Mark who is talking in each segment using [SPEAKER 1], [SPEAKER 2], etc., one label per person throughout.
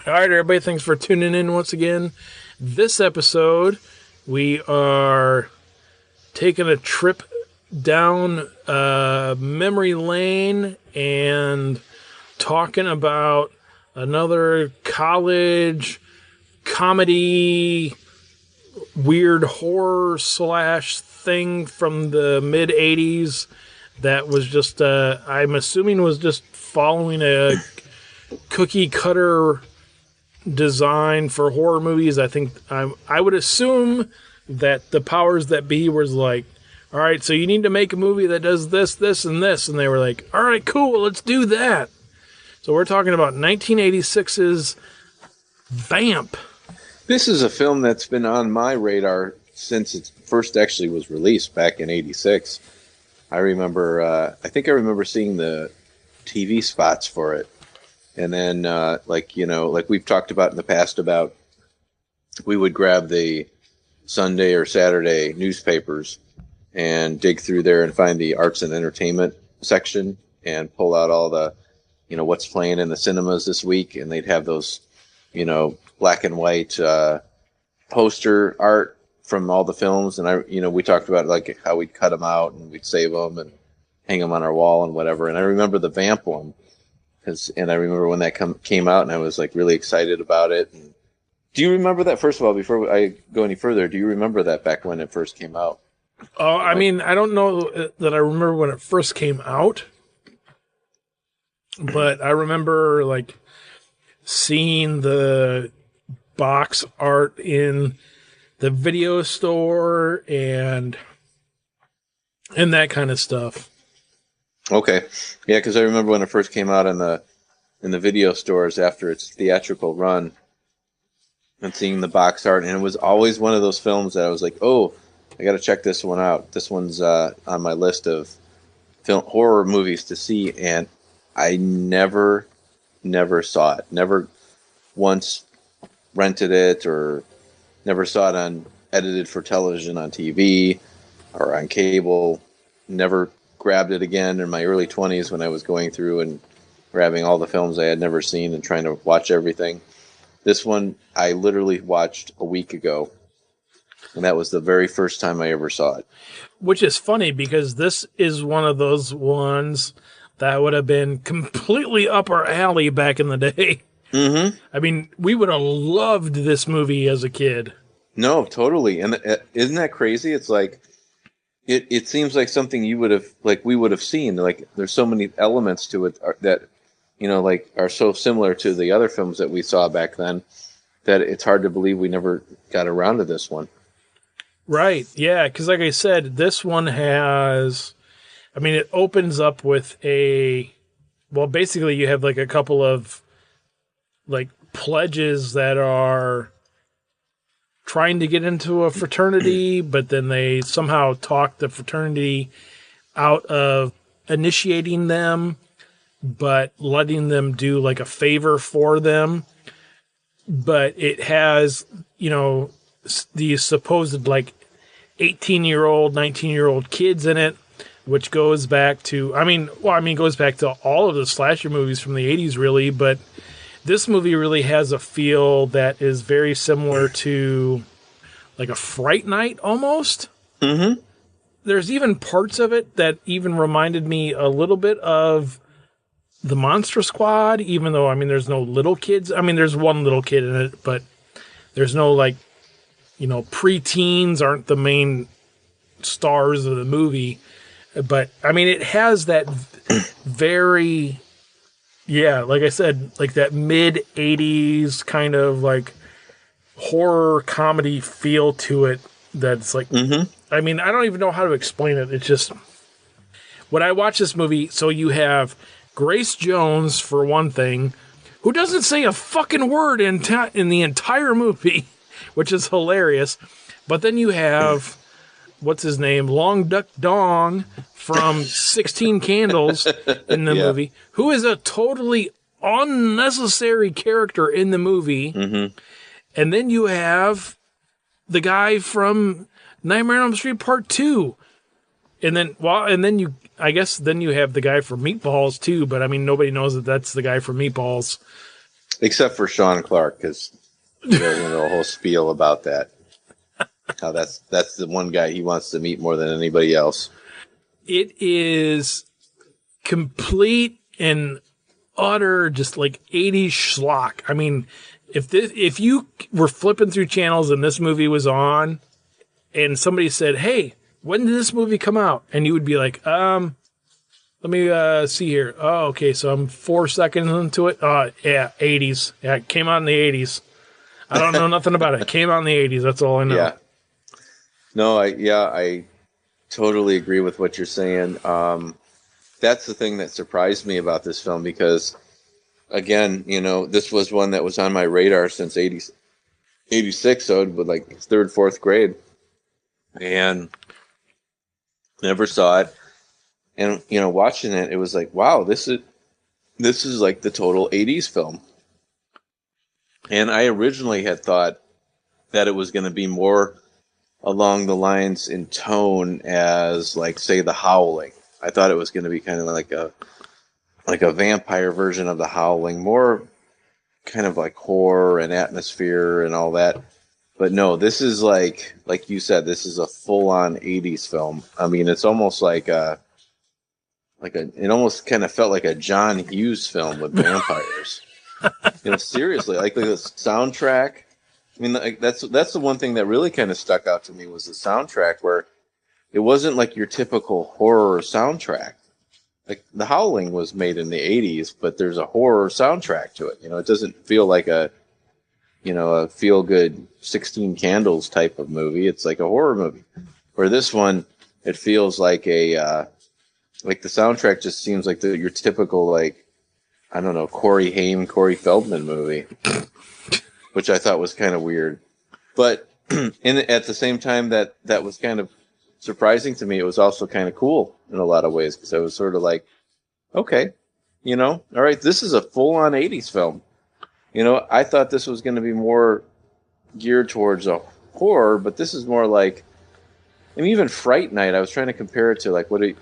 [SPEAKER 1] All right, everybody, thanks for tuning in once again. This episode, we are taking a trip down memory lane and talking about another college comedy, weird horror slash thing from the mid 80s that was just, I'm assuming was just following a cookie cutter design for horror movies. I think I would assume that the powers that be was like, all right, so you need to make a movie that does this, this, and this. And they were like, all right, cool, let's do that. So we're talking about 1986's Vamp.
[SPEAKER 2] This is a film that's been on my radar since it first actually was released back in 86. I remember, I think I remember seeing the TV spots for it. And then, like we've talked about in the past about, we would grab the Sunday or Saturday newspapers and dig through there and find the arts and entertainment section and pull out all the, what's playing in the cinemas this week. And they'd have those, black and white poster art from all the films. And we talked about like how we'd cut them out and we'd save them and hang them on our wall and whatever. And I remember the Vamp one. And I remember when that came out, and I was like really excited about it. And do you remember that? First of all, before I go any further, do you remember that back when it first came out?
[SPEAKER 1] Oh, I mean, I don't know that I remember when it first came out, but I remember like seeing the box art in the video store and that kind of stuff.
[SPEAKER 2] Okay. Yeah, because I remember when it first came out in the video stores after its theatrical run and seeing the box art. And it was always one of those films that I was like, oh, I got to check this one out. This one's on my list of horror movies to see. And I never saw it. Never once rented it or never saw it on edited for television on TV or on cable. Never grabbed it again in my early 20s when I was going through and grabbing all the films I had never seen and trying to watch everything. This one I literally watched a week ago, and that was the very first time I ever saw it.
[SPEAKER 1] Which is funny because this is one of those ones that would have been completely up our alley back in the day.
[SPEAKER 2] Mm-hmm.
[SPEAKER 1] I mean, we would have loved this movie as a kid.
[SPEAKER 2] No, totally. And isn't that crazy? It's like, It seems like something we would have seen. Like there's so many elements to it that, are so similar to the other films that we saw back then that it's hard to believe we never got around to this one.
[SPEAKER 1] Right. Yeah. Because like I said, this one has, it opens up with basically you have like a couple of like pledges that are trying to get into a fraternity, but then they somehow talk the fraternity out of initiating them, but letting them do like a favor for them. But it has, these supposed like 18-year-old, 19-year-old kids in it, which goes back to, goes back to all of the slasher movies from the 80s really, but this movie really has a feel that is very similar to like a Fright Night almost.
[SPEAKER 2] Mm-hmm.
[SPEAKER 1] There's even parts of it that even reminded me a little bit of the Monster Squad, even though, there's no little kids. There's one little kid in it, but there's no like, preteens aren't the main stars of the movie. But, it has that very... Yeah, like I said, like that mid-80s kind of like horror comedy feel to it that's like,
[SPEAKER 2] mm-hmm.
[SPEAKER 1] I don't even know how to explain it. It's just, when I watch this movie, so you have Grace Jones, for one thing, who doesn't say a fucking word in the entire movie, which is hilarious. But then you have, what's his name, Long Duck Dong from 16 Candles in the movie, who is a totally unnecessary character in the movie.
[SPEAKER 2] Mm-hmm.
[SPEAKER 1] And then you have the guy from Nightmare on Elm Street Part 2. And then you have the guy from Meatballs too, but nobody knows that that's the guy from Meatballs.
[SPEAKER 2] Except for Sean Clark, because he goes into a whole spiel about that. How that's the one guy he wants to meet more than anybody else.
[SPEAKER 1] It is complete and utter, just like 80s schlock. I mean, if you were flipping through channels and this movie was on, and somebody said, "Hey, when did this movie come out?" and you would be like, let me see here. Oh, okay, so I'm 4 seconds into it. Yeah, 80s. Yeah, it came out in the 80s. I don't know nothing about it. It came out in the 80s. That's all I know.
[SPEAKER 2] Yeah. No, I totally agree with what you're saying. That's the thing that surprised me about this film because, again, this was one that was on my radar since 86, so it was like third, fourth grade, and never saw it. And watching it, it was like, wow, this is like the total 80s film. And I originally had thought that it was going to be more along the lines in tone as, like, say, The Howling. I thought it was going to be kind of like a vampire version of The Howling, more kind of like horror and atmosphere and all that. But no, this is like you said, this is a full-on 80s film. I mean, it's almost it almost kind of felt like a John Hughes film with vampires. Seriously, like the soundtrack. I mean, like, that's the one thing that really kind of stuck out to me was the soundtrack, where it wasn't like your typical horror soundtrack. Like The Howling was made in the 80s, but there's a horror soundtrack to it. It doesn't feel like a feel-good 16 Candles type of movie. It's like a horror movie. Where this one, it feels like like the soundtrack just seems like your typical, like, I don't know, Corey Haim, Corey Feldman movie, which I thought was kind of weird. But at the same time that was kind of surprising to me, it was also kind of cool in a lot of ways, because I was sort of like, okay, all right, this is a full-on 80s film. I thought this was going to be more geared towards a horror, but this is more like, I mean, even Fright Night, I was trying to compare it to, like, the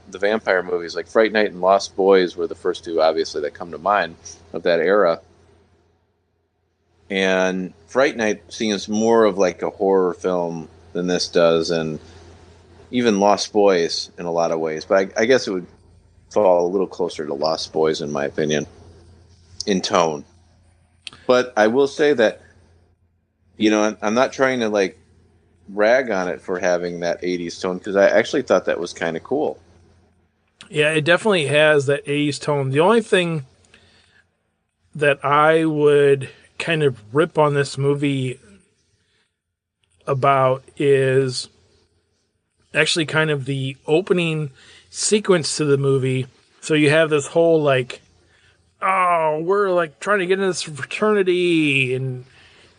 [SPEAKER 2] vampire movies, like Fright Night and Lost Boys were the first two, obviously, that come to mind of that era. And Fright Night seems more of like a horror film than this does, and even Lost Boys in a lot of ways. But I guess it would fall a little closer to Lost Boys, in my opinion, in tone. But I will say that, I'm not trying to, like, rag on it for having that 80s tone, because I actually thought that was kind of cool.
[SPEAKER 1] Yeah, it definitely has that 80s tone. The only thing that I would kind of rip on this movie about is actually kind of the opening sequence to the movie. So you have this whole, like, oh, we're, like, trying to get into this fraternity, and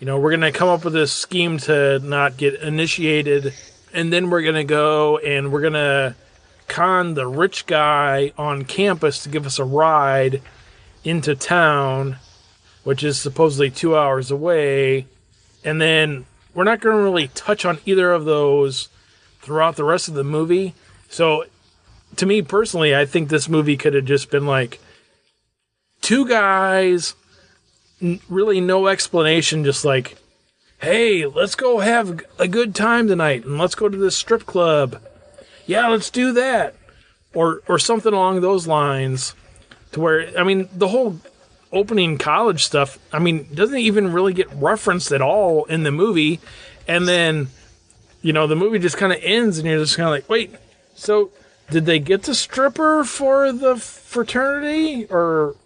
[SPEAKER 1] we're going to come up with this scheme to not get initiated, and then we're going to go and we're going to con the rich guy on campus to give us a ride into town, which is supposedly 2 hours away, and then we're not going to really touch on either of those throughout the rest of the movie. So, to me personally, I think this movie could have just been like two guys, really no explanation, just like, hey, let's go have a good time tonight, and let's go to this strip club. Yeah, let's do that. Or something along those lines, to where, I mean, the whole opening college stuff, I mean, doesn't even really get referenced at all in the movie. And then, the movie just kind of ends, and you're just kind of like, wait, so did they get the stripper for the fraternity? Or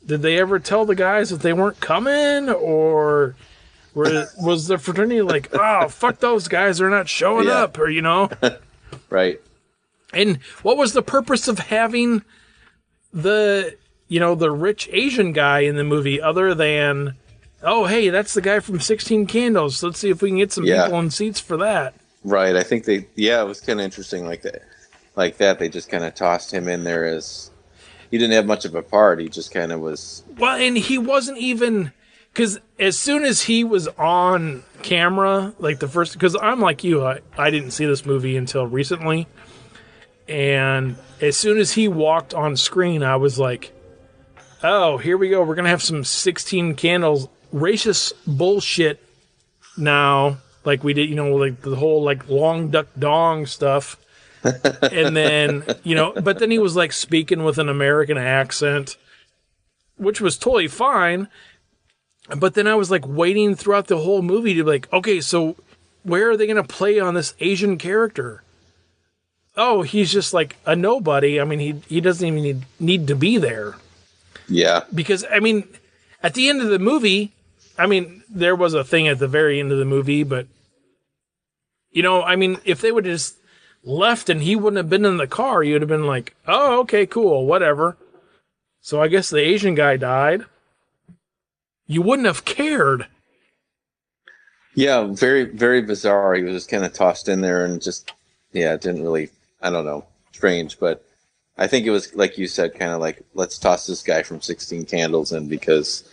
[SPEAKER 1] did they ever tell the guys that they weren't coming? Or was the fraternity like, oh, fuck those guys, they're not showing up? Or,
[SPEAKER 2] Right.
[SPEAKER 1] And what was the purpose of having the rich Asian guy in the movie, other than, oh, hey, that's the guy from 16 Candles. Let's see if we can get some people in seats for that.
[SPEAKER 2] Right. I think it was kind of interesting like that. Like that, they just kind of tossed him in there as, he didn't have much of a part. He just kind of was. Well,
[SPEAKER 1] and he wasn't even, because as soon as he was on camera, like the first, because I'm like you, I didn't see this movie until recently. And as soon as he walked on screen, I was like, oh, here we go. We're going to have some 16 candles, racist bullshit now. Like we did, like the whole like long duck dong stuff. And then, but then he was like speaking with an American accent, which was totally fine. But then I was like waiting throughout the whole movie to be like, okay, so where are they going to play on this Asian character? Oh, he's just like a nobody. I mean, he doesn't even need to be there.
[SPEAKER 2] Yeah.
[SPEAKER 1] Because, I mean, at the end of the movie, I mean, there was a thing at the very end of the movie, but, I mean, if they would have just left and he wouldn't have been in the car, you would have been like, oh, okay, cool, whatever. So I guess the Asian guy died. You wouldn't have cared.
[SPEAKER 2] Yeah, very, very bizarre. He was just kind of tossed in there and just, it didn't really, I don't know, strange. But I think it was, like you said, kind of like, let's toss this guy from 16 Candles in because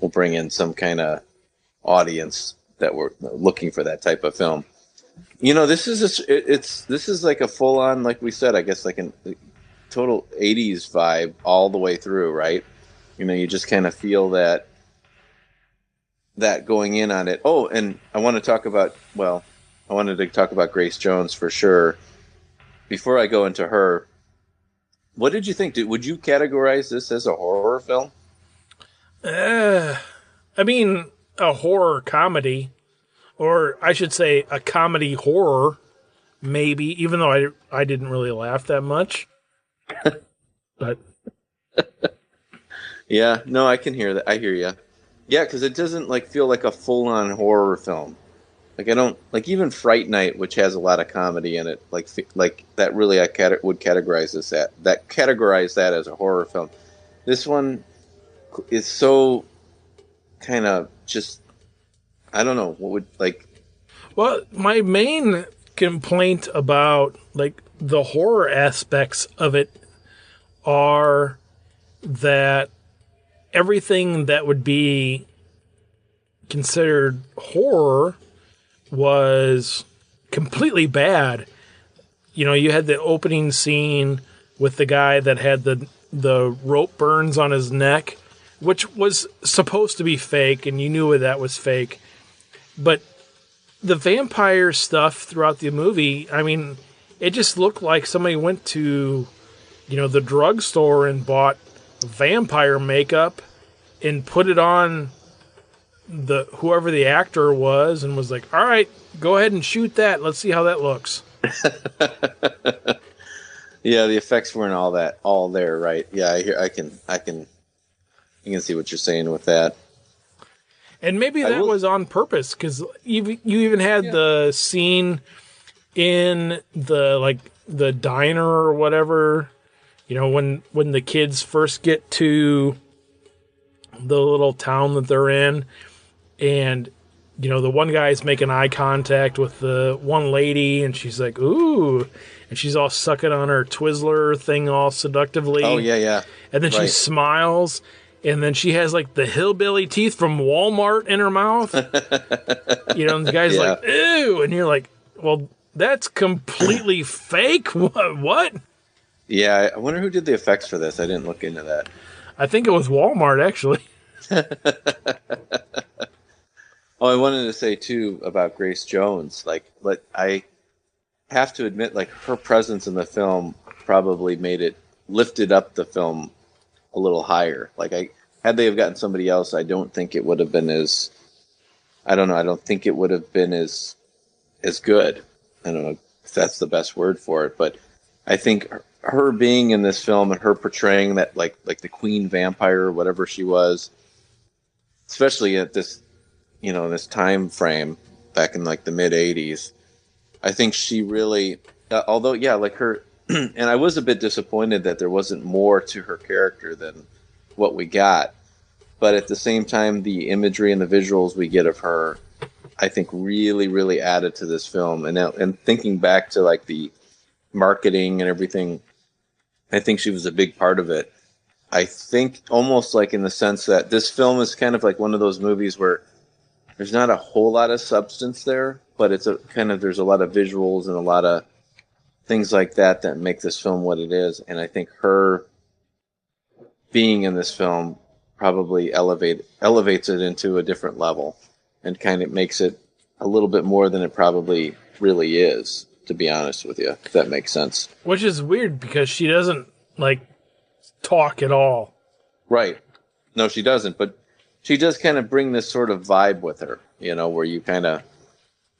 [SPEAKER 2] we'll bring in some kind of audience that were looking for that type of film. This is like a full on, like we said, I guess like a total 80s vibe all the way through, right? You just kind of feel that going in on it. Oh, and I wanted to talk about Grace Jones for sure. Before I go into her, what did you think? Would you categorize this as a horror film?
[SPEAKER 1] I mean, a horror comedy. Or I should say a comedy horror, maybe, even though I didn't really laugh that much. But
[SPEAKER 2] yeah, no, I can hear that. I hear you. Yeah, because it doesn't like feel like a full-on horror film. Like I don't like even Fright Night, which has a lot of comedy in it. Like that really would categorize that as a horror film. This one is so kind of just. I don't know what would like.
[SPEAKER 1] Well, my main complaint about like the horror aspects of it are that everything that would be considered horror was completely bad. You had the opening scene with the guy that had the rope burns on his neck, which was supposed to be fake, and you knew that was fake. But the vampire stuff throughout the movie, I mean, it just looked like somebody went to, the drugstore and bought vampire makeup and put it on whoever the actor was and was like, all right, go ahead and shoot that. Let's see how that looks.
[SPEAKER 2] Yeah, the effects weren't all there, right? Yeah, I can see what you're saying with that.
[SPEAKER 1] And maybe that was on purpose, because you even had the scene in the diner or whatever, when the kids first get to the little town that they're in, and the one guy's making eye contact with the one lady, and she's like, ooh, and she's all sucking on her Twizzler thing all seductively.
[SPEAKER 2] Oh, yeah.
[SPEAKER 1] And then she smiles. And then she has like the hillbilly teeth from Walmart in her mouth. And the guy's like, ew. And you're like, well, that's completely fake. What?
[SPEAKER 2] Yeah, I wonder who did the effects for this. I didn't look into that.
[SPEAKER 1] I think it was Walmart, actually.
[SPEAKER 2] Oh, I wanted to say, too, about Grace Jones. Like I have to admit, like, her presence in the film probably lifted up the film a little higher. Like had they have gotten somebody else, I don't think it would have been as. I don't know. I don't think it would have been as good. I don't know if that's the best word for it, but I think her being in this film and her portraying that like the queen vampire or whatever she was, especially at this, this time frame back in like the mid '80s, I think she really. Although, yeah, like her. And I was a bit disappointed that there wasn't more to her character than what we got. But at the same time, the imagery and the visuals we get of her, I think really, really added to this film. And thinking back to like the marketing and everything, I think she was a big part of it. I think almost like in the sense that this film is kind of like one of those movies where there's not a whole lot of substance there, but it's there's a lot of visuals and a lot of things like that make this film what it is. And I think her being in this film probably elevates it into a different level and kind of makes it a little bit more than it probably really is, to be honest with you, if that makes sense.
[SPEAKER 1] Which is weird because she doesn't like talk at all.
[SPEAKER 2] Right. No, she doesn't, but she does kind of bring this sort of vibe with her, where you kind of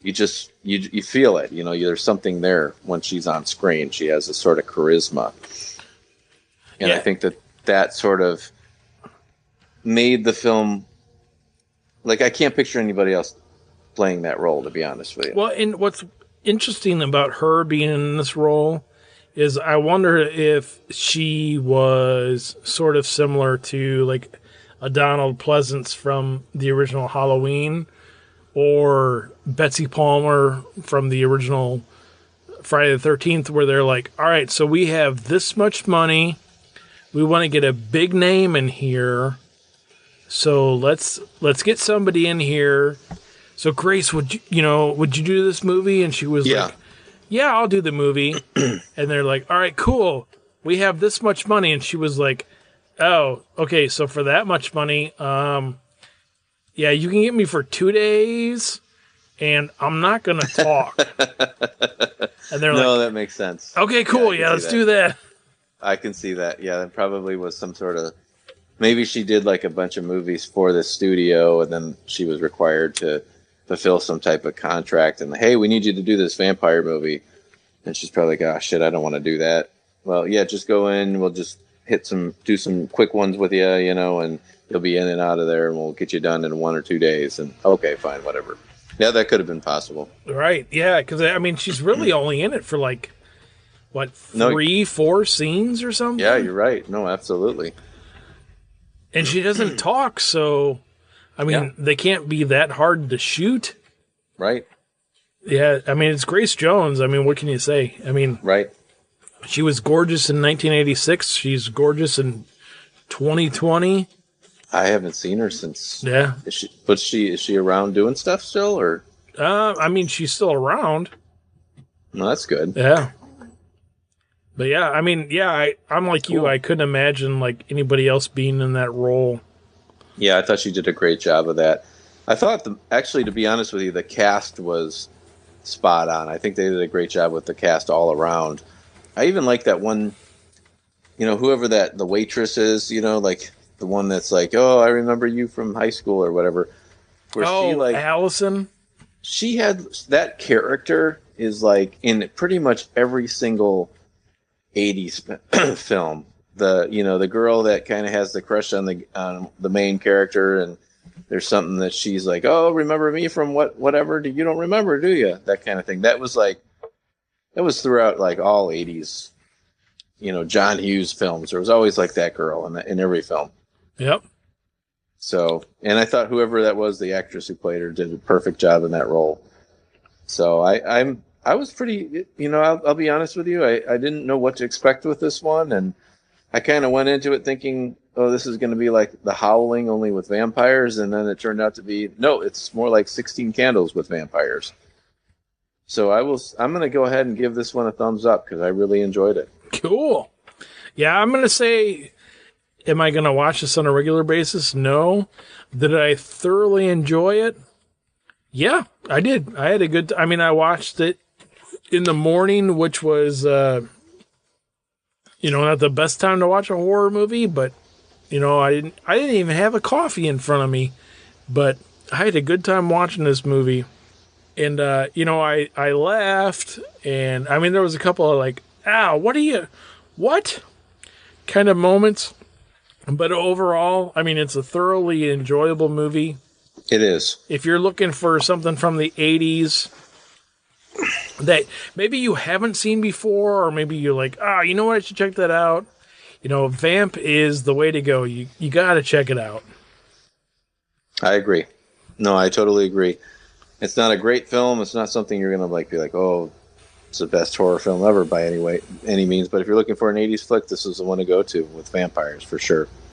[SPEAKER 2] you feel it, there's something there when she's on screen. She has a sort of charisma. And
[SPEAKER 1] Yeah.
[SPEAKER 2] I think that sort of made the film, like, I can't picture anybody else playing that role, to be honest with you.
[SPEAKER 1] Well, and what's interesting about her being in this role is I wonder if she was sort of similar to like a Donald Pleasance from the original Halloween or Betsy Palmer from the original Friday the 13th, where they're like, all right, so we have this much money. We want to get a big name in here. So let's get somebody in here. So Grace, would you do this movie? And she was like, yeah, I'll do the movie. And they're like, all right, cool. We have this much money. And she was like, oh, okay. So for that much money, yeah, you can get me for 2 days and I'm not going to talk. And they're
[SPEAKER 2] no,
[SPEAKER 1] like,
[SPEAKER 2] that makes sense.
[SPEAKER 1] Okay, cool. Yeah, let's do that.
[SPEAKER 2] I can see that. Yeah, that probably was some sort of, maybe she did like a bunch of movies for the studio and then she was required to fulfill some type of contract and, hey, we need you to do this vampire movie. And she's probably like, oh shit, I don't want to do that. Well, yeah, just go in. We'll just do some quick ones with you, and you'll be in and out of there and we'll get you done in 1 or 2 days. And okay, fine, whatever. Yeah, that could have been possible.
[SPEAKER 1] Right. Yeah. Because I mean, she's really only in it for like, what, 3-4 scenes or something?
[SPEAKER 2] Yeah, you're right. No, absolutely.
[SPEAKER 1] And she doesn't talk, so I mean, they can't be that hard to shoot.
[SPEAKER 2] Right.
[SPEAKER 1] Yeah, I mean, it's Grace Jones. I mean, what can you say? I mean,
[SPEAKER 2] right.
[SPEAKER 1] She was gorgeous in 1986. She's gorgeous in 2020.
[SPEAKER 2] I haven't seen her since.
[SPEAKER 1] Yeah.
[SPEAKER 2] Is she around doing stuff still, or?
[SPEAKER 1] I mean, she's still around.
[SPEAKER 2] No, that's good.
[SPEAKER 1] Yeah. But yeah, I mean, yeah, I'm like you. I couldn't imagine like anybody else being in that role.
[SPEAKER 2] Yeah, I thought she did a great job of that. I thought, actually, to be honest with you, the cast was spot on. I think they did a great job with the cast all around. I even like that one, whoever the waitress is, like the one that's like, oh, I remember you from high school or whatever.
[SPEAKER 1] Where she, like, Allison?
[SPEAKER 2] She had, that character is like in pretty much every single 80s film. The girl that kind of has the crush on the main character, and there's something that she's like, oh, remember me from whatever? You don't remember, do you? That kind of thing. That was throughout like all 80s, John Hughes films. There was always like that girl in every film.
[SPEAKER 1] Yep.
[SPEAKER 2] So, and I thought whoever that was, the actress who played her, did a perfect job in that role. So I was pretty, I'll be honest with you. I didn't know what to expect with this one. And I kind of went into it thinking, oh, this is going to be like The Howling, only with vampires. And then it turned out to be, no, it's more like 16 Candles with vampires. So I'm going to go ahead and give this one a thumbs up because I really enjoyed it.
[SPEAKER 1] Cool. Yeah, I'm going to say, am I going to watch this on a regular basis? No. Did I thoroughly enjoy it? Yeah, I did. I had a good I mean, I watched it in the morning, which was, not the best time to watch a horror movie, but, I didn't even have a coffee in front of me, but I had a good time watching this movie. And, I laughed, and, I mean, there was a couple of, like, ow, what? Kind of moments. But overall, I mean, it's a thoroughly enjoyable movie.
[SPEAKER 2] It is.
[SPEAKER 1] If you're looking for something from the 80s that maybe you haven't seen before, or maybe you're like, you know what, I should check that out. Vamp is the way to go. You got to check it out.
[SPEAKER 2] I agree. No, I totally agree. It's not a great film. It's not something you're going to be like, oh, it's the best horror film ever by any means. But if you're looking for an 80s flick, this is the one to go to with vampires for sure.